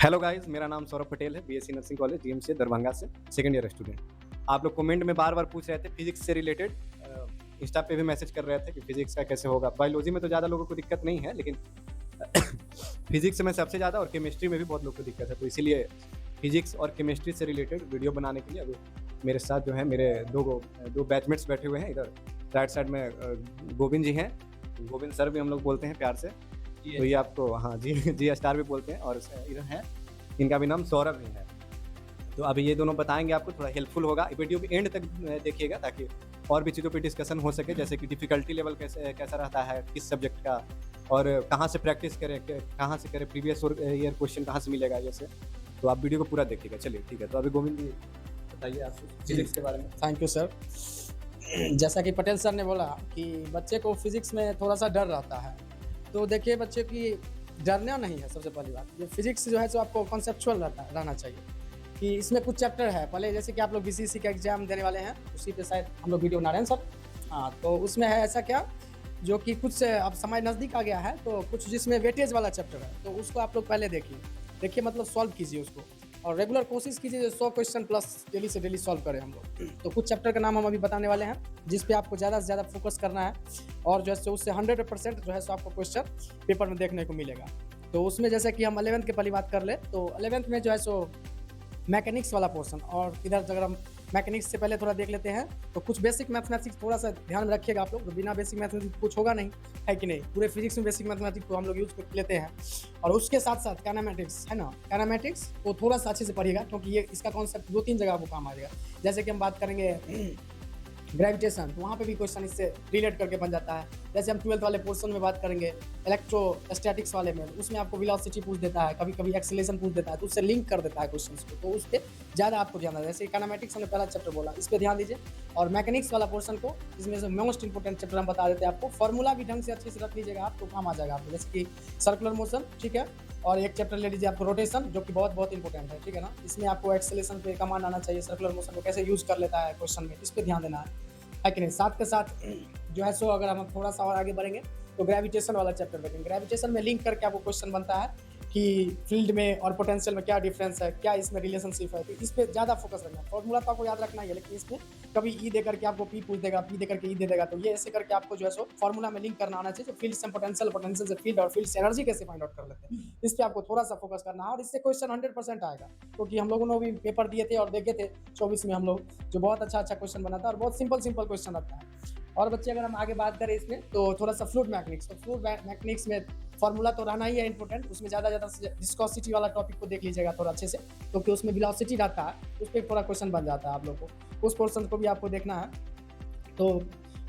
Hello guys, मेरा नाम सौरभ पटेल है, BSc nursing college GMC Darbhanga से सेकंड ईयर स्टूडेंट। आप लोग कमेंट में बार-बार पूछ रहे थे फिज़िक्स से रिलेटेड, इंस्टा पे भी मैसेज कर रहे थे कि फिज़िक्स का कैसे होगा। बायोलॉजी में तो ज़्यादा लोगों को दिक्कत नहीं है, लेकिन फिज़िक्स में सबसे ज़्यादा और केमिस्ट्री में भी बहुत लोग को दिक्कत है। तो इसीलिए फिज़िक्स और केमिस्ट्री से रिलेटेड वीडियो बनाने के लिए अभी मेरे साथ जो है मेरे 2 बैचमेट्स बैठे हुए हैं। इधर राइट साइड में गोविंद जी हैं, गोविंद सर भी हम लोग बोलते हैं प्यार से। तो ये आपको हाँ जी, जी स्टार भी बोलते हैं और इधर हैं, इनका भी नाम सौरभ ही है। तो अभी ये दोनों बताएँगे आपको, थोड़ा हेल्पफुल होगा। वीडियो के एंड तक देखिएगा ताकि और भी चीज़ों पे डिस्कशन हो सके, जैसे कि डिफ़िकल्टी लेवल कैसा रहता है, किस सब्जेक्ट का और कहाँ से प्रैक्टिस करें, कहाँ से करें, प्रीवियस ईयर क्वेश्चन कहाँ से मिलेगा जैसे। तो आप वीडियो को पूरा देखिएगा। चलिए ठीक है, तो अभी गोविंद जी बताइए आप फिज़िक्स के बारे में। Thank you sir. जैसा कि पटेल सर ने बोला कि बच्चे को फिज़िक्स में थोड़ा-सा डर रहता है। तो देखिए बच्चे की डरना नहीं है सबसे पहली बात। ये फिज़िक्स जो है सो आपको कॉन्सेप्चुअल रहना चाहिए कि इसमें कुछ चैप्टर है। पहले जैसे कि आप लोग बीसीसी का एग्ज़ाम देने वाले हैं, उसी पे शायद हम लोग वीडियो बना रहे हैं सर। हाँ, तो उसमें है ऐसा क्या जो कि कुछ अब समय नज़दीक आ गया है, तो कुछ जिसमें वेटेज वाला चैप्टर है, तो उसको आप लोग पहले देखिए। देखिए मतलब सॉल्व कीजिए उसको और रेगुलर कोशिश कीजिए 100 क्वेश्चन प्लस डेली से डेली सॉल्व करें हम लोग। तो कुछ चैप्टर का नाम हम अभी बताने वाले हैं, जिस पे आपको ज़्यादा से ज़्यादा फोकस करना है और जो है सो उससे 100% जो है सो आपको क्वेश्चन पेपर में देखने को मिलेगा। तो उसमें जैसे कि हम 11th की पहली बात कर ले, तो 11th में जो है सो मैकेनिक्स वाला पोर्शन और इधर अगर हम मैकेनिक्स से पहले थोड़ा देख लेते हैं, तो कुछ बेसिक मैथमेटिक्स थोड़ा सा ध्यान में रखिएगा आप लोग। तो बिना बेसिक मैथमेटिक्स कुछ होगा नहीं, है कि नहीं? पूरे फिजिक्स में बेसिक मैथमेटिक्स को हम लोग यूज़ कर लेते हैं और उसके साथ-साथ काइनेमैटिक्स, है ना? काइनेमैटिक्स को थोड़ा-सा अच्छे से पढ़िएगा क्योंकि ये इसका कॉन्सेप्ट 2-3 जगह आपको काम आ जाएगा। जैसे कि हम बात करेंगे ग्रेविटेशन, तो वहाँ पे भी क्वेश्चन इससे रिलेट करके बन जाता है। जैसे हम 12th वाले पोर्शन में बात करेंगे इलेक्ट्रोस्टैटिक्स वाले में, उसमें आपको वेलोसिटी पूछ देता है, कभी-कभी एक्सेलरेशन पूछ देता है, तो उससे लिंक कर देता है क्वेश्चंस को, तो उस पे ज़्यादा आपको ध्यान देना है। जैसे काइनेमैटिक्स हमने पहला चैप्टर बोला, इस पे ध्यान दीजिए और मैकेनिक्स वाला पोर्शन को इसमें से मोस्ट इंपोर्टेंट चैप्टर हम बता देते हैं आपको। फॉर्मूला भी ढंग से अच्छे से रख लीजिएगा आप, तो काम आ जाएगा आपको। जैसे कि सर्कुलर मोशन, ठीक है? और एक चैप्टर ले लीजिए आपको रोटेशन, जो कि बहुत-बहुत इंपोर्टेंट है, ठीक है ना? इसमें आपको एक्सेलरेशन पे कमांड आना चाहिए, सर्कुलर मोशन को कैसे यूज़ कर लेता है क्वेश्चन में, इस पे ध्यान देना है कि नहीं? साथ के साथ जो है सो अगर हम थोड़ा-सा और आगे बढ़ेंगे, तो ग्रेविटेशन वाला चैप्टर देखेंगे। ग्रेविटेशन में लिंक करके आपको क्वेश्चन बनता है कि फील्ड में और पोटेंशियल में क्या डिफरेंस है, क्या इसमें रिलेशनशिप है, तो इस पे ज़्यादा फोकस रखना है। फॉर्मूला तो आपको याद रखना ही है, लेकिन इसमें कभी ई दे करके आपको पी पूछ देगा, पी दे करके ई दे देगा, तो ये ऐसे करके आपको जो है सो फॉर्मूला में लिंक करना आना चाहिए। फील्ड से पोटेंशियल, पोटेंशियल से फील्ड और फील्ड से एनर्जी कैसे फाइंड आउट कर लेते हैं, इस पे आपको थोड़ा-सा फोकस करना है और इससे क्वेश्चन 100% आएगा। क्योंकि हम लोगों ने भी पेपर दिए थे और देखे थे 24 में हम लोग, जो बहुत अच्छा-अच्छा क्वेश्चन बना था और बहुत सिंपल-सिंपल क्वेश्चन आता है। और बच्चे अगर हम आगे बात करें इसमें, तो थोड़ा-सा फ्लूइड मैकेनिक्स, तो फ्लूइड मैकेनिक्स में फॉर्मूला तो रहना ही है इंपॉर्टेंट, उसमें ज़्यादा विस्कोसिटी वाला टॉपिक को देख लीजिएगा थोड़ा अच्छे से, क्योंकि उसमें वेलोसिटी रहता है, उस पे थोड़ा क्वेश्चन बन जाता है आप लोग को। उस पोर्शन को भी आपको देखना है। तो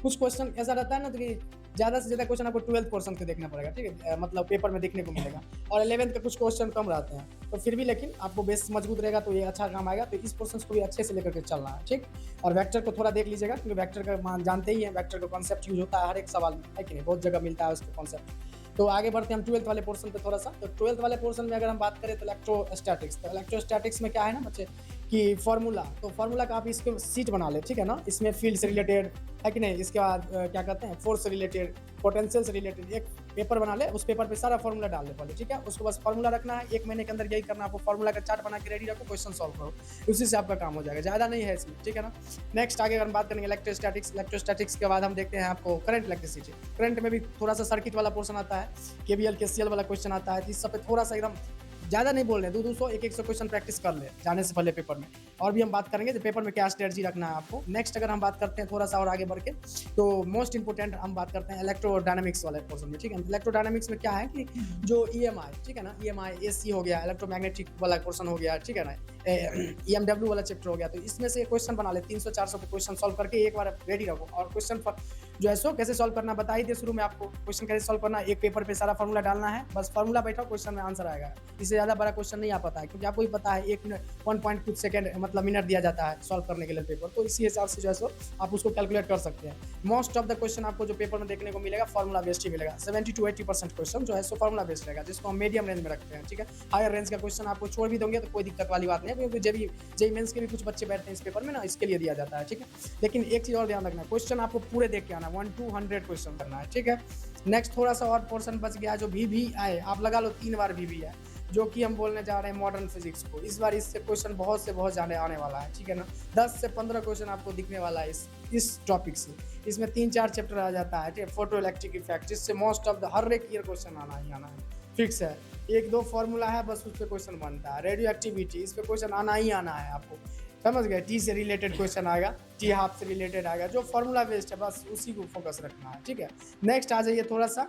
कुछ क्वेश्चन ऐसा रहता है ना, तो कि ज़्यादा से ज़्यादा क्वेश्चन आपको 12th पोर्शन के देखना पड़ेगा, ठीक है? मतलब पेपर में देखने को मिलेगा और 11th के कुछ क्वेश्चन कम रहते हैं, तो फिर भी लेकिन आपको बेस मजबूत रहेगा तो ये अच्छा काम आएगा, तो इस पोर्शंस को भी अच्छे से लेकर के चलना है, ठीक? और वेक्टर को थोड़ा देख लीजिएगा क्योंकि वेक्टर का मान जानते ही हैं, वेक्टर का कॉन्सेप्ट यूज़ होता है हर एक सवाल में, है कि नहीं? बहुत जगह मिलता है उसका कॉन्सेप्ट। तो आगे बढ़ते हैं हम 12th वाले पोर्शन पे थोड़ा-सा, तो 12th वाले पोर्शन में अगर हम बात करें तो इलेक्ट्रोस्टैटिक्स, तो इलेक्ट्रोस्टैटिक्स में क्या है ना बच्चे कि फार्मूला, तो फार्मूला का आप इसके शीट बना लें, ठीक है ना? इसमें फील्ड से रिलेटेड, है कि नहीं? इसके बाद क्या कहते हैं, फोर्स से रिलेटेड, पोटेंशियल से रिलेटेड एक पेपर बना ले, उस पेपर पे सारा फार्मूला डाल दे पहले, ठीक है? उसको बस फार्मूला रखना है, 1 महीने के अंदर यही करना है आपको, फार्मूला का चार्ट बना के रेडी रखो, क्वेश्चन सॉल्व करो, उसी से आपका काम हो जाएगा, ज़्यादा नहीं है इसमें, ठीक है ना? नेक्स्ट आगे अगर हम बात करेंगे इलेक्ट्रोस्टैटिक्स के बाद हम देखते हैं आपको करंट इलेक्ट्रिसिटी। करंट में भी थोड़ा-सा सर्किट वाला पोर्शन आता है, केवीएल, केसीएल वाला क्वेश्चन आता है, इस सब पे थोड़ा-सा एकदम ज़्यादा नहीं बोल रहे हैं, 200 100 क्वेश्चन प्रैक्टिस कर ले जाने से पहले पेपर में। और भी हम बात करेंगे तो पेपर में क्या स्ट्रेटजी रखना है आपको। नेक्स्ट अगर हम बात करते हैं थोड़ा-सा और आगे बढ़ के, तो मोस्ट इंपोर्टेंट हम बात करते हैं इलेक्ट्रोडायनामिक्स वाले पोर्शन में, ठीक है? इलेक्ट्रोडायनामिक्स में क्या है कि जो ईएमआई, ठीक है ना? ईएमआई, एसी हो गया, इलेक्ट्रोमैग्नेटिक वाला पोर्शन हो गया, ठीक है ना? ईएमडब्ल्यू वाला चैप्टर हो गया, तो इसमें से क्वेश्चन बना ले, 300-400 पे क्वेश्चन सॉल्व करके एक बार रेडी रखो और क्वेश्चन पर जो है सो कैसे सॉल्व करना बता ही दिया शुरू में आपको। क्वेश्चन कैसे सॉल्व करना है, एक पेपर पे सारा फार्मूला डालना है, बस फार्मूला बैठाओ, क्वेश्चन में आंसर आएगा। इससे ज़्यादा बड़ा क्वेश्चन नहीं आ पाता है, क्योंकि आपको भी पता है 1 मिनट 1 पॉइंट कुछ सेकंड मतलब मिनट दिया जाता है सॉल्व करने के लिए पेपर, तो इसी हिसाब से जो है सो आप उसको कैलकुलेट कर सकते हैं। मोस्ट ऑफ द क्वेश्चन आपको जो पेपर में देखने को मिलेगा फार्मूला बेस्ड ही मिलेगा। 70 to 80% क्वेश्चन जो है सो फार्मूला बेस्ड रहेगा, जिसको हम मीडियम रेंज में रखते हैं, ठीक है? हायर रेंज का क्वेश्चन आपको छोड़ भी दोगे तो कोई दिक्कत वाली बात नहीं है, क्योंकि जेईई मेंस के भी कुछ बच्चे बैठते हैं इस पेपर में ना, इसके लिए दिया जाता है, ठीक है? लेकिन एक चीज़ और ध्यान रखना, क्वेश्चन आपको पूरे देख के आना, 1 to 100 क्वेश्चन करना है, ठीक है? नेक्स्ट थोड़ा-सा और पोर्शन बच गया जो वीवीआई, आप लगा लो 3 बार वीवीआई। जो कि हम बोलने जा रहे हैं मॉडर्न फिजिक्स को। इस बार इससे क्वेश्चन बहुत से बहुत जाने आने वाला है, ठीक है ना। 10 से 15 क्वेश्चन आपको दिखने वाला है इस टॉपिक से। इसमें 3-4 चैप्टर आ जाता है, ठीक है। फोटो इलेक्ट्रिक इफेक्ट, जिससे मोस्ट ऑफ द हर एक ईयर क्वेश्चन आना ही आना है, फिक्स है। 1-2 फार्मूला है बस, उस पे क्वेश्चन बनता है। रेडियो एक्टिविटी, इस पे क्वेश्चन आना ही आना है आपको, समझ गए। टी से रिलेटेड क्वेश्चन आएगा, टी हाफ से रिलेटेड आएगा, जो फार्मूला बेस्ड है बस उसी को फोकस रखना है, ठीक है। नेक्स्ट आ जाइए थोड़ा सा,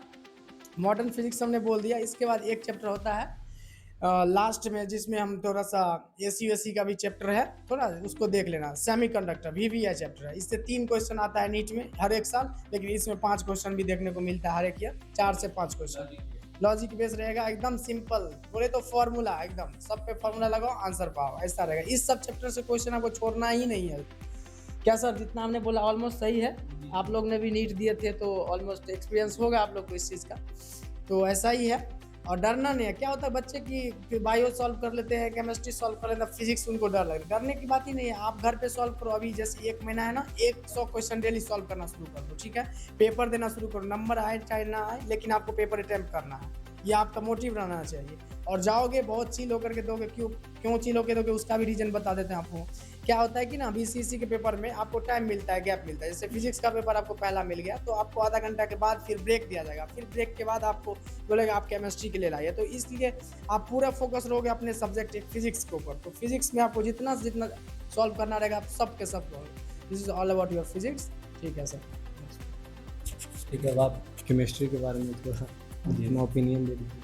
मॉडर्न फिजिक्स हमने बोल दिया। इसके बाद एक चैप्टर होता है लास्ट में, जिसमें हम थोड़ा सा एसी का भी चैप्टर है, थोड़ा उसको देख लेना। सेमीकंडक्टर VVI चैप्टर है, इससे 3 क्वेश्चन आता है नीट में हर एक साल, लेकिन इसमें 5 क्वेश्चन भी देखने को मिलता है हर एक ईयर, 4 से 5 क्वेश्चन। लॉजिक बेस रहेगा, एकदम सिंपल, बोले तो फॉर्मूला, एकदम सब पे फॉर्मूला लगाओ आंसर पाओ, ऐसा रहेगा। इस सब चैप्टर से क्वेश्चन आपको छोड़ना ही नहीं है। क्या सर, जितना हमने बोला ऑलमोस्ट सही है? आप लोग ने भी नीट दिए थे तो ऑलमोस्ट एक्सपीरियंस होगा आप लोग को इस चीज़ का, तो ऐसा ही है। और डरना नहीं है। क्या होता है बच्चे की बायो सॉल्व कर लेते हैं, केमिस्ट्री सॉल्व कर लेते हैं, फिजिक्स उनको डर लगता है। डरने की बात ही नहीं है, आप घर पे सॉल्व करो। अभी जैसे 1 महीना है ना, 100 क्वेश्चन डेली सॉल्व करना शुरू कर दो, ठीक है। पेपर देना शुरू करो, नंबर आए चाहे ना आए, लेकिन आपको पेपर अटेम्प्ट करना है, ये आपका मोटिव रहना चाहिए। और जाओगे बहुत चिल होकर के दोगे, क्यों चिल होकर दोगे उसका भी रीजन बता देते हैं आपको। क्या होता है कि ना BCC के पेपर में आपको टाइम मिलता है, गैप मिलता है। जैसे फिजिक्स का पेपर आपको पहला मिल गया, तो आपको आधा घंटा के बाद फिर ब्रेक दिया जाएगा, फिर ब्रेक के बाद आपको बोलेगा आप केमिस्ट्री के लिए लाइए। तो इसलिए आप पूरा फोकस रहोगे अपने सब्जेक्ट फिजिक्स के ऊपर। तो फिजिक्स में आपको जितना से जितना सॉल्व करना रहेगा, आप सब के सब करोगे। This is all about your physics, ठीक है सर। ठीक है, अब आप केमिस्ट्री के बारे में थोड़ा अपना ओपिनियन दे दीजिए।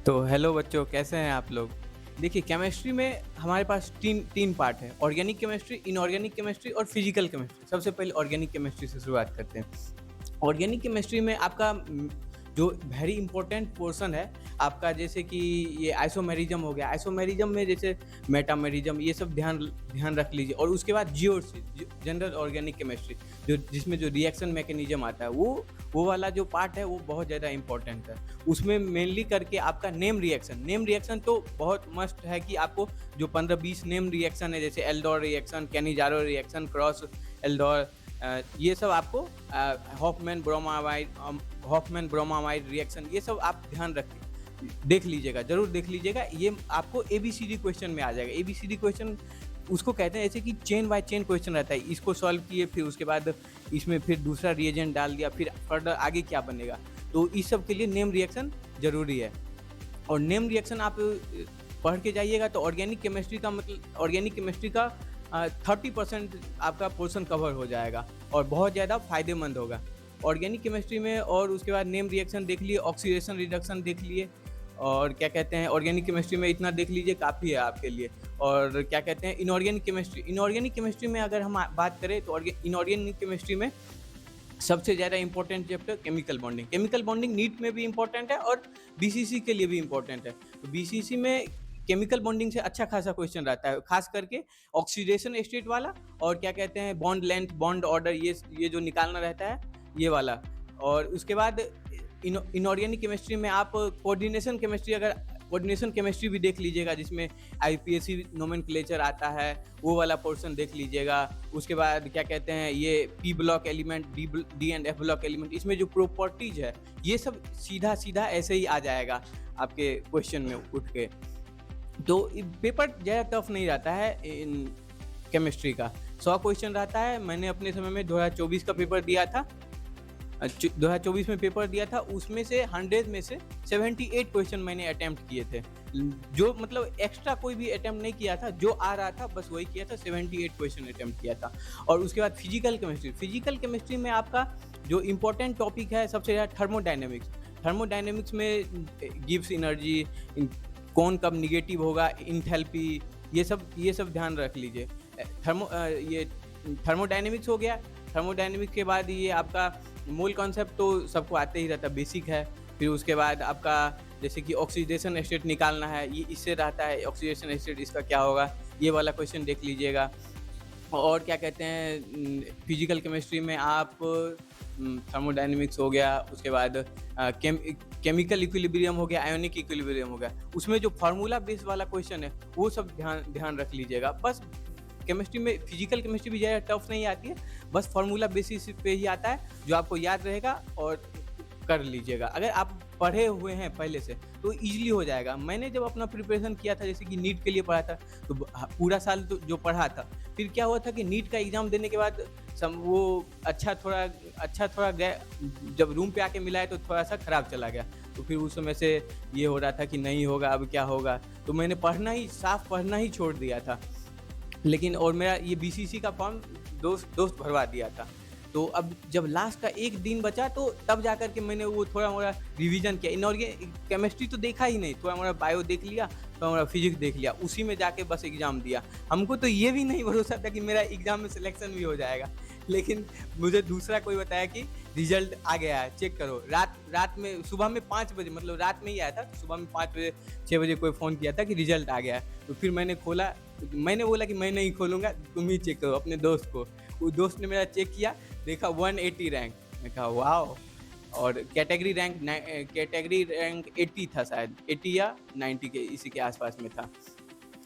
तो हेलो बच्चों, कैसे हैं आप लोग? देखिए, केमिस्ट्री में हमारे पास तीन पार्ट है, ऑर्गेनिक केमिस्ट्री, इनऑर्गेनिक केमिस्ट्री और फिजिकल केमिस्ट्री। सबसे पहले ऑर्गेनिक केमिस्ट्री से शुरुआत करते हैं। ऑर्गेनिक केमिस्ट्री में आपका जो वेरी इंपॉर्टेंट पोर्शन है आपका, जैसे कि ये आइसोमेरिज्म हो गया। आइसोमेरिज्म में जैसे मेटामेरिज्म, ये सब ध्यान रख लीजिए। और उसके बाद जीओसी, जनरल ऑर्गेनिक केमिस्ट्री, जिसमें जो रिएक्शन मैकेनिज्म आता है, वो वाला जो पार्ट है वो बहुत ज़्यादा इंपॉर्टेंट है। उसमें मेनली करके आपका नेम रिएक्शन तो बहुत मस्ट है कि आपको जो 15-20 नेम रिएक्शन है, जैसे एल्डोर रिएक्शन, कैनिजारो रिएक्शन, क्रॉस एल्डोर, ये सब आपको हॉफमैन ब्रोमामाइड रिएक्शन, ये सब आप ध्यान रखें, देख लीजिएगा, जरूर देख लीजिएगा। ये आपको ABCD क्वेश्चन में आ जाएगा। ABCD क्वेश्चन उसको कहते हैं, जैसे कि चेन बाय चेन क्वेश्चन रहता है। इसको सॉल्व किए, फिर उसके बाद इसमें फिर दूसरा रिएजेंट डाल दिया, फिर फर्दर आगे क्या बनेगा। तो इस सब के लिए नेम रिएक्शन जरूरी है। और नेम रिएक्शन आप पढ़ के जाइएगा तो ऑर्गेनिक केमिस्ट्री का 30% आपका पोर्शन कवर हो जाएगा और बहुत ज़्यादा फायदेमंद होगा ऑर्गेनिक केमिस्ट्री में। और उसके बाद नेम रिएक्शन देख लिए, ऑक्सीडेशन रिडक्शन देख लिए, और क्या कहते हैं ऑर्गेनिक केमिस्ट्री में इतना देख लीजिए, काफ़ी है आपके लिए। और क्या कहते हैं इनऑर्गेनिक केमिस्ट्री में अगर हम बात करें तो इनऑर्गेनिक केमिस्ट्री में सबसे ज़्यादा important chapter chemical bonding NEET में भी इंपॉर्टेंट है और BCC के लिए भी इंपॉर्टेंट है। तो BCC में केमिकल बॉन्डिंग से अच्छा खासा क्वेश्चन रहता है, खास करके ऑक्सीडेशन स्टेट वाला, और क्या कहते हैं बॉन्ड लेंथ, बॉन्ड ऑर्डर, ये जो निकालना रहता है, ये वाला। और उसके बाद इनऑर्गेनिक केमिस्ट्री में आप कोऑर्डिनेशन केमिस्ट्री भी देख लीजिएगा, जिसमें IPSC नोमेनक्लेचर आता है, वो वाला पोर्शन देख लीजिएगा। उसके बाद क्या कहते हैं ये P block element, D and F block element, इसमें जो प्रॉपर्टीज है ये सब सीधा ऐसे ही आ जाएगा आपके क्वेश्चन में उठ के। तो पेपर ज़्यादा टफ नहीं रहता है इन केमिस्ट्री का, 100 क्वेश्चन रहता है। मैंने अपने समय में 2024 का पेपर दिया था, 2024 में पेपर दिया था, उसमें से 100 में से 78 क्वेश्चन मैंने अटैम्प्ट किए थे। जो मतलब एक्स्ट्रा कोई भी अटैम्प्ट नहीं किया था, जो आ रहा था बस वही किया था, 78 क्वेश्चन अटैम्प्ट किया था। और उसके बाद फिजिकल केमिस्ट्री में आपका जो इम्पोर्टेंट टॉपिक है सबसे ज़्यादा थर्मोडायनेमिक्स में गिब्स एनर्जी, कौन कब निगेटिव होगा, इंथैल्पी, ये सब ध्यान रख लीजिए। थर्मोडायनेमिक्स हो गया। थर्मोडायनेमिक्स के बाद ये आपका मूल कॉन्सेप्ट तो सबको आते ही रहता है, बेसिक है। फिर उसके बाद आपका जैसे कि ऑक्सीडेशन स्टेट निकालना है, ये इससे रहता है, ऑक्सीडेशन स्टेट इसका क्या होगा, ये वाला क्वेश्चन देख लीजिएगा। और क्या कहते हैं फिजिकल केमिस्ट्री में आप थर्मोडायनेमिक्स हो गया, उसके बाद केमिकल इक्विलिब्रियम हो गया, आयोनिक इक्विलिब्रियम हो गया, उसमें जो फार्मूला बेस वाला क्वेश्चन है वो सब ध्यान रख लीजिएगा। बस केमिस्ट्री में फिजिकल केमिस्ट्री भी ज़्यादा टफ नहीं आती है, बस फार्मूला बेसिस पे ही आता है, जो आपको याद रहेगा और कर लीजिएगा। अगर आप पढ़े हुए हैं पहले से तो ईज़िली हो जाएगा। मैंने जब अपना प्रिपरेशन किया था जैसे कि नीट के लिए पढ़ा था तो पूरा साल तो जो पढ़ा था, फिर क्या हुआ था कि नीट का एग्ज़ाम देने के बाद वो अच्छा थोड़ा गया, जब रूम पे आके मिला है तो थोड़ा-सा खराब चला गया। तो फिर उस समय से ये हो रहा था कि नहीं होगा, अब क्या होगा? तो मैंने साफ पढ़ना ही छोड़ दिया था। लेकिन और मेरा ये बीसीसी का फॉर्म दोस्त भरवा दिया था। तो अब जब लास्ट का 1 दिन बचा तो तब जाकर के मैंने वो थोड़ा-मोड़ा रिवीजन किया। इनऑर्गेनिक केमिस्ट्री तो देखा ही नहीं, थोड़ा-मोड़ा बायो देख लिया, थोड़ा-मोड़ा फिज़िक्स देख लिया, उसी में जाके बस एग्ज़ाम दिया। हमको तो ये भी नहीं भरोसा था कि मेरा एग्ज़ाम में सिलेक्शन भी हो जाएगा। लेकिन मुझे दूसरा कोई बताया कि रिज़ल्ट आ गया है, चेक करो। रात में सुबह में 5 बजे, मतलब रात में ही आया था, तो सुबह में 5 बजे 6 बजे कोई फ़ोन किया था कि रिज़ल्ट आ गया है। तो फिर मैंने खोला, मैंने बोला कि मैं नहीं खोलूँगा, तुम ही चेक करो अपने दोस्त को। वो दोस्त ने मेरा चेक किया, देखा 180 रैंक। मैं कहा वाओ! और कैटेगरी रैंक 80 था शायद, 80 या 90 के इसी के आसपास में था।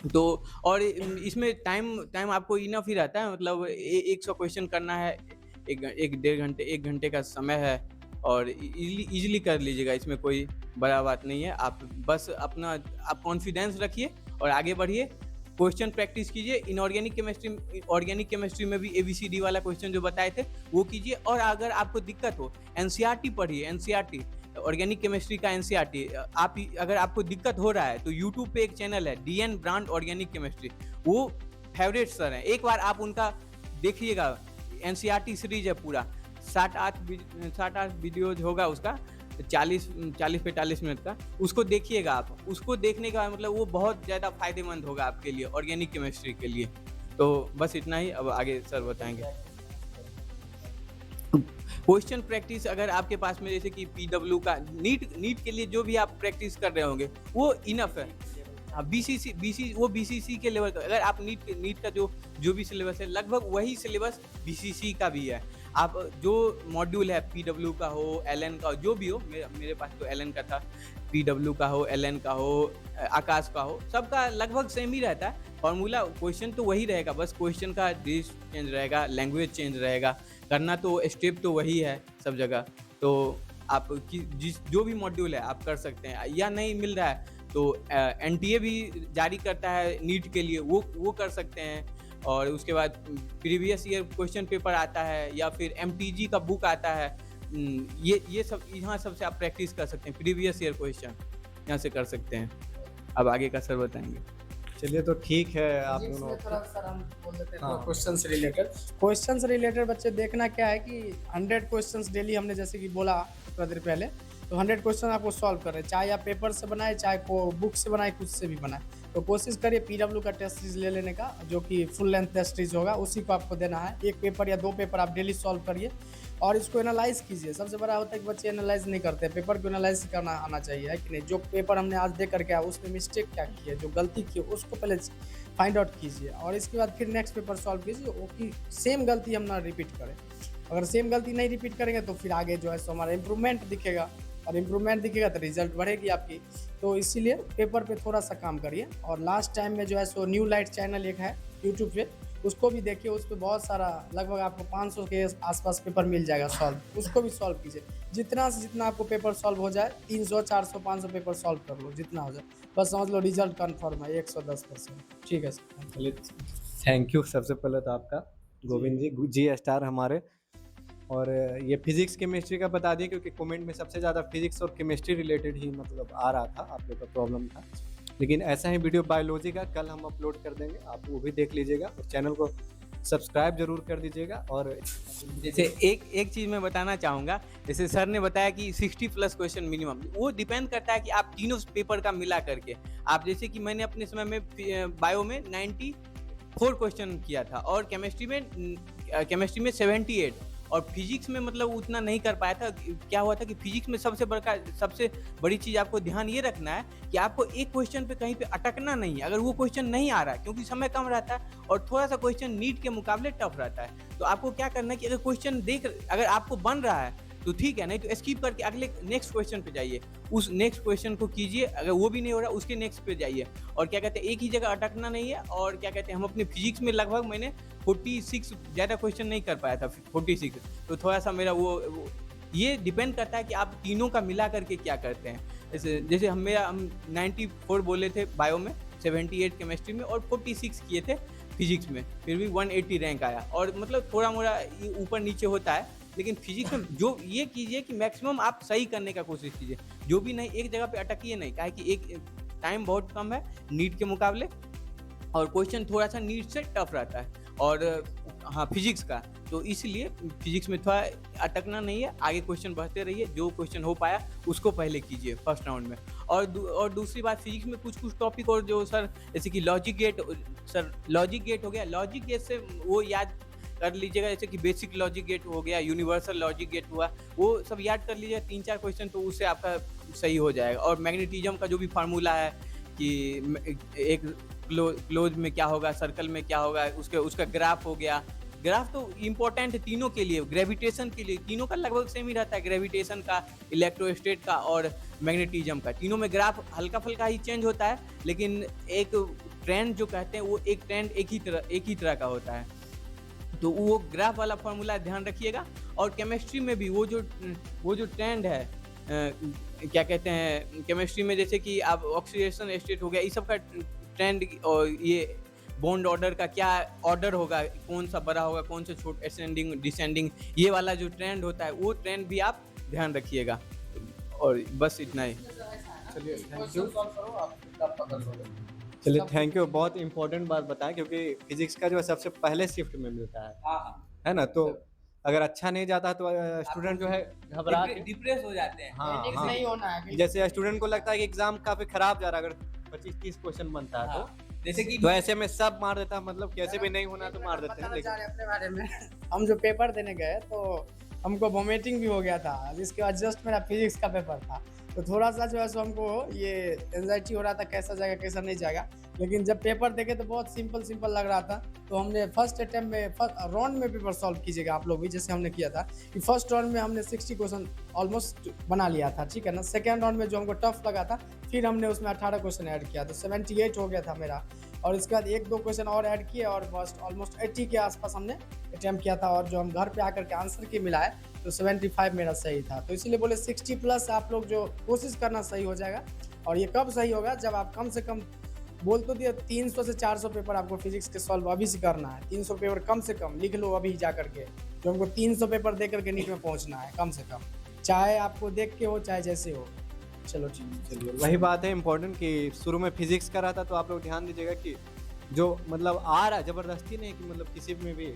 तो और इसमें टाइम आपको इनफ ही रहता है, मतलब 100 क्वेश्चन करना है, 1 घंटे का समय है और इजीली कर लीजिएगा, इसमें कोई बड़ा बात नहीं है। आप बस आप कॉन्फिडेंस रखिए और आगे बढ़िए, क्वेश्चन प्रैक्टिस कीजिए। ऑर्गेनिक केमिस्ट्री में भी ABCD वाला क्वेश्चन जो बताए थे वो कीजिए। और अगर आपको दिक्कत हो, NCERT पढ़िए, NCERT ऑर्गेनिक केमिस्ट्री का NCERT। अगर आपको दिक्कत हो रहा है तो यूट्यूब पे एक चैनल है DN ब्रांड ऑर्गेनिक केमिस्ट्री, वो फेवरेट सर हैं, एक बार आप उनका देखिएगा। NCERT सीरीज है पूरा, 7-8 वीडियोज होगा उसका, 40-45 मिनट का, उसको देखिएगा आप। उसको देखने का मतलब वो बहुत ज़्यादा फायदेमंद होगा आपके लिए ऑर्गेनिक केमिस्ट्री के लिए। तो बस इतना ही, अब आगे सर बताएंगे। क्वेश्चन प्रैक्टिस अगर आपके पास में जैसे कि PW का नीट के लिए जो भी आप प्रैक्टिस कर रहे होंगे वो इनफ है। हाँ, BCC के लेवल का, अगर आप नीट का जो भी सिलेबस है लगभग वही सिलेबस BCC का भी है। आप जो मॉड्यूल है PW का हो, LN का हो, जो भी हो, मेरे पास तो LN का था, PW का हो, LN का हो, आकाश का हो, सबका लगभग सेम ही रहता है फॉर्मूला। क्वेश्चन तो वही रहेगा, बस क्वेश्चन का डिश चेंज रहेगा, लैंग्वेज चेंज रहेगा, करना तो स्टेप तो वही है सब जगह। तो आप जो भी मॉड्यूल है आप कर सकते हैं, या नहीं मिल रहा है तो NTA भी जारी करता है नीट के लिए, वो कर सकते हैं। और उसके बाद प्रीवियस ईयर क्वेश्चन पेपर आता है, या फिर MTG का बुक आता है। ये सब यहाँ सबसे आप प्रैक्टिस कर सकते हैं, प्रीवियस ईयर क्वेश्चन यहाँ से कर सकते हैं। अब आगे का सर बताएंगे। चलिए तो ठीक है, आप दोनों सर हम बोल देते हैं हाँ। क्वेश्चन से रिलेटेड बच्चे देखना क्या है कि 100 क्वेश्चंस डेली, हमने जैसे कि बोला थोड़ा देर पहले, तो 100 क्वेश्चन आपको सॉल्व कर रहे हैं, चाहे आप पेपर से बनाए, चाहे बुक से बनाए, कुछ से भी बनाए। तो कोशिश करिए PW का टेस्ट सीरीज ले लेने का, जो कि फुल लेंथ टेस्ट सीरीज होगा, उसी को आपको देना है। 1 पेपर या 2 पेपर आप डेली सॉल्व करिए और इसको एनालाइज कीजिए। सबसे बड़ा होता है कि बच्चे एनालाइज नहीं करते, पेपर को एनालाइज करना आना चाहिए, है कि नहीं। जो पेपर हमने आज दे करके आया उसमें मिस्टेक क्या की है, जो गलती की है उसको पहले फाइंड आउट कीजिए और इसके बाद फिर नेक्स्ट पेपर सॉल्व कीजिए, वो कि सेम गलती हम ना रिपीट करें। अगर सेम गलती नहीं रिपीट करेंगे तो फिर आगे जो है सो हमारा इम्प्रूवमेंट दिखेगा, और इम्प्रूवमेंट दिखेगा तो रिजल्ट बढ़ेगी आपकी। तो इसीलिए पेपर पे थोड़ा सा काम करिए। और लास्ट टाइम में जो है सो न्यू लाइट चैनल एक है यूट्यूब पे, उसको भी देखिए, उस पर बहुत सारा लगभग आपको 500 के आसपास पेपर मिल जाएगा सॉल्व, उसको भी सॉल्व कीजिए। जितना से जितना आपको पेपर सॉल्व हो जाए, 300 400 500 पेपर सॉल्व कर लो, जितना हो जाए, बस समझ लो रिजल्ट कन्फर्म है 110%। ठीक है सर, चलिए थैंक यू सबसे पहले तो आपका गोविंद जी स्टार हमारे। और ये फिजिक्स केमिस्ट्री का बता दिए, क्योंकि कमेंट में सबसे ज़्यादा फिजिक्स और केमिस्ट्री रिलेटेड ही मतलब आ रहा था, आप लोग का प्रॉब्लम था। लेकिन ऐसा ही वीडियो बायोलॉजी का कल हम अपलोड कर देंगे, आप वो भी देख लीजिएगा और चैनल को सब्सक्राइब जरूर कर दीजिएगा। और जैसे एक चीज़ मैं बताना चाहूँगा, जैसे सर ने बताया कि 60+ क्वेश्चन मिनिमम, वो डिपेंड करता है कि आप तीनों पेपर का मिला करके। आप जैसे कि मैंने अपने समय में बायो में 94 क्वेश्चन किया था, और केमिस्ट्री में 78, और फिजिक्स में मतलब उतना नहीं कर पाया था। क्या हुआ था कि फिजिक्स में सबसे बड़ी चीज़ आपको ध्यान ये रखना है कि आपको एक क्वेश्चन पे कहीं पे अटकना नहीं है। अगर वो क्वेश्चन नहीं आ रहा है, क्योंकि समय कम रहता है और थोड़ा सा क्वेश्चन नीट के मुकाबले टफ रहता है, तो आपको क्या करना है कि अगर क्वेश्चन अगर आपको बन रहा है तो ठीक है, नहीं तो स्किप करके अगले नेक्स्ट क्वेश्चन पे जाइए, उस नेक्स्ट क्वेश्चन को कीजिए। अगर वो भी नहीं हो रहा, उसके नेक्स्ट पे जाइए। और क्या कहते हैं, एक ही जगह अटकना नहीं है। और क्या कहते हैं, हम अपने फिजिक्स में लगभग मैंने 46 ज़्यादा क्वेश्चन नहीं कर पाया था, 46, तो थोड़ा सा मेरा वो ये डिपेंड करता है कि आप तीनों का मिला करके क्या करते हैं। जैसे हम 94 बोले थे बायो में, 78 केमिस्ट्री में और 46 किए थे फिजिक्स में, फिर भी 180 रैंक आया। और मतलब थोड़ा मोड़ा ऊपर नीचे होता है, लेकिन फिजिक्स में जो ये कीजिए कि मैक्सिमम आप सही करने का कोशिश कीजिए, जो भी नहीं एक जगह पे अटकिए नहीं, काहे कि एक टाइम बहुत कम है नीट के मुकाबले, और क्वेश्चन थोड़ा सा नीट से टफ रहता है और हाँ फिजिक्स का, तो इसलिए फिजिक्स में थोड़ा अटकना नहीं है, आगे क्वेश्चन बढ़ते रहिए, जो क्वेश्चन हो पाया उसको पहले कीजिए फर्स्ट राउंड में। और दूसरी बात, फिजिक्स में कुछ टॉपिक और जो सर जैसे कि लॉजिक गेट हो गया, लॉजिक गेट से वो याद कर लीजिएगा, जैसे कि बेसिक लॉजिक गेट हो गया, यूनिवर्सल लॉजिक गेट हुआ, वो सब याद कर लीजिएगा 3-4 क्वेश्चन, तो उससे आपका सही हो जाएगा। और मैग्नेटिज्म का जो भी फार्मूला है कि एक क्लोज में क्या होगा, सर्कल में क्या होगा, उसका ग्राफ हो गया। ग्राफ तो इम्पोर्टेंट है तीनों के लिए, ग्रेविटेशन के लिए तीनों का लगभग सेम ही रहता है, ग्रेविटेशन का, इलेक्ट्रोस्टैट का और मैग्नेटिज्म का, तीनों में ग्राफ हल्का फुल्का ही चेंज होता है, लेकिन एक ट्रेंड जो कहते हैं वो एक ट्रेंड एक ही तरह का होता है, तो वो ग्राफ वाला फॉर्मूला ध्यान रखिएगा। और केमिस्ट्री में भी वो जो ट्रेंड है, क्या कहते हैं केमिस्ट्री में, जैसे कि आप ऑक्सीडेशन स्टेट हो गया, इस सब का ट्रेंड, और ये बॉन्ड ऑर्डर का क्या ऑर्डर होगा, कौन सा बड़ा होगा, कौन सा छोटा, असेंडिंग डिसेंडिंग, ये वाला जो ट्रेंड होता है वो ट्रेंड भी आप ध्यान रखिएगा। और बस इतना ही। चलिए थैंक यू, बहुत इंपॉर्टेंट बात बताएं, क्योंकि फिजिक्स का जो है सबसे पहले शिफ्ट में मिलता है ना, तो अगर अच्छा नहीं जाता तो स्टूडेंट जो है घबरा के डिप्रेस हो जाते हैं। हाँ, नहीं होना है, जैसे स्टूडेंट को लगता है कि एग्जाम काफी खराब जा रहा है, अगर 25-30 क्वेश्चन बनता है जैसे कि तो ऐसे में सब मार देता है, मतलब कैसे भी नहीं होना तो मार देते हैं। लेकिन अपने बारे में हम जो पेपर देने गए तो हमको वोमिटिंग भी हो गया था, जिसके बाद जस्ट मेरा फिजिक्स का पेपर था, तो थोड़ा सा जो है सो हमको ये एंजाइटी हो रहा था, कैसा जाएगा कैसा नहीं जाएगा। लेकिन जब पेपर देखे तो बहुत सिंपल लग रहा था, तो हमने फर्स्ट अटेम्प्ट में फर्स्ट राउंड में पेपर सॉल्व कीजिएगा आप लोग भी, जैसे हमने किया था कि फर्स्ट राउंड में हमने 60 क्वेश्चन ऑलमोस्ट बना लिया था, ठीक है ना। सेकेंड राउंड में जो हमको टफ लगा था, फिर हमने उसमें 18 क्वेश्चन ऐड किया, तो 78 हो गया था मेरा, और इसके बाद 1-2 क्वेश्चन और ऐड किए और बस ऑलमोस्ट 80 के आसपास हमने अटैम्प्ट किया था, और जो हम घर पे आकर के आंसर की मिलाए तो 75 मेरा सही था। तो इसीलिए बोले 60 प्लस आप लोग जो कोशिश करना सही हो जाएगा। और ये कब सही होगा, जब आप कम से कम बोल तो दिया 300 से 400 पेपर आपको फिजिक्स के सॉल्व अभी से करना है, 300 पेपर कम से कम लिख लो अभी जा करके, जो हमको 300 पेपर दे करके नीट में पहुंचना है कम से कम, चाहे आपको देख के हो चाहे जैसे हो। चलो चलिए वही बात है इम्पोर्टेंट कि शुरू में फिजिक्स का रहा था, तो आप लोग ध्यान दीजिएगा कि जो मतलब आ रहा है, जबरदस्ती नहीं कि मतलब किसी में भी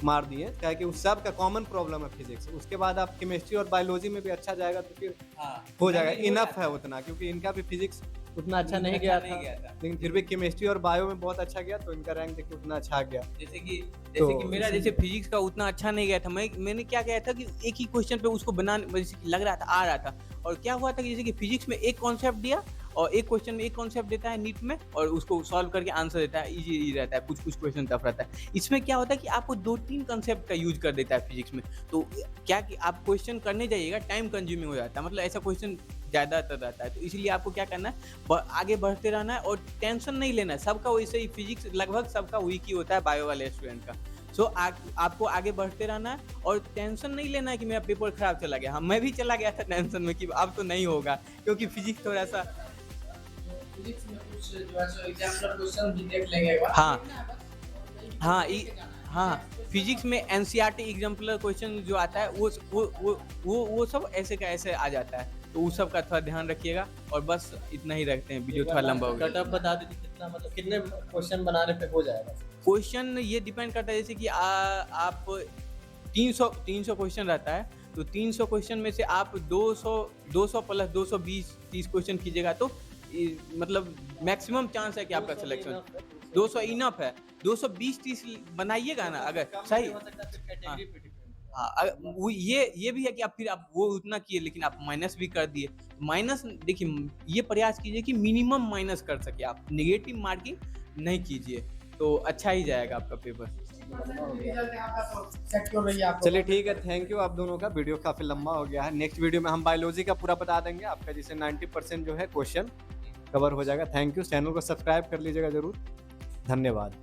मार दिए, क्या कि उस सब का कॉमन प्रॉब्लम है फिजिक्स। उसके बाद आप केमिस्ट्री और बायोलॉजी में भी अच्छा जाएगा तो फिर हो जाएगा, इनफ है उतना, क्योंकि इनका भी फिजिक्स उतना अच्छा नहीं गया था, लेकिन फिर भी केमिस्ट्री और बायो में बहुत अच्छा गया, तो इनका रैंक देखिए उतना अच्छा गया। जैसे कि मेरा जैसे फिजिक्स का उतना अच्छा नहीं गया था, मैंने क्या किया था कि एक ही क्वेश्चन पे उसको बनाने लग रहा था, आ रहा था, और क्या हुआ था कि जैसे कि फिजिक्स में एक कॉन्सेप्ट दिया और एक क्वेश्चन में एक कॉन्सेप्ट देता है नीट में, और उसको सॉल्व करके आंसर देता है, इजी रहता है, कुछ क्वेश्चन टफ रहता है। इसमें क्या होता है कि आपको 2-3 कॉन्सेप्ट का यूज कर देता है फिजिक्स में, तो क्या कि आप क्वेश्चन करने जाइएगा टाइम कंज्यूमिंग हो जाता है, मतलब ऐसा क्वेश्चन ज़्यादातर रहता है। तो इसलिए आपको क्या करना है, आगे बढ़ते रहना है और टेंशन नहीं लेना है। सबका वैसे ही फिजिक्स लगभग सबका वीक ही होता है बायो वाले स्टूडेंट का। सो आपको आगे बढ़ते रहना है और टेंशन नहीं लेना है कि मेरा पेपर खराब चला गया। हाँ, मैं भी चला गया था टेंशन में कि अब तो नहीं होगा, क्योंकि फिजिक्स थोड़ा सा फिजिक्स में कुछ जो है सो एग्जाम्पलर क्वेश्चन भी देख लेंगे एक बार। हाँ, फिजिक्स में एनसीईआरटी एग्जाम्पलर क्वेश्चन जो आता है वो सब ऐसे का ऐसे आ जाता है, तो उस सब का थोड़ा ध्यान रखिएगा। और बस इतना ही रखते हैं, वीडियो थोड़ा लंबा हो गया। कट ऑफ बता दीजिए कितना, मतलब कितने क्वेश्चन बनाने पे हो जाएगा? क्वेश्चन ये डिपेंड करता है, जैसे कि आप 300 क्वेश्चन रहता है, तो 300 क्वेश्चन में से आप 200 प्लस 220-30 क्वेश्चन कीजिएगा, तो मतलब मैक्सिमम चांस है कि आपका सिलेक्शन 200 इनफ है। 220-30 बनाइएगा ना अगर सही। हाँ, वो ये भी है कि आप वो उतना किए लेकिन आप माइनस भी कर दिए। माइनस देखिए, ये प्रयास कीजिए कि मिनिमम माइनस कर सके आप, नेगेटिव मार्किंग नहीं कीजिए, तो अच्छा ही जाएगा आपका पेपर। चलिए ठीक है, थैंक यू आप दोनों का। वीडियो काफी लंबा हो गया है, नेक्स्ट वीडियो में हम बायोलॉजी का पूरा बता देंगे आपका, जिससे 90% जो है क्वेश्चन कवर हो जाएगा। थैंक यू, चैनल को सब्सक्राइब कर लीजिएगा जरूर। धन्यवाद।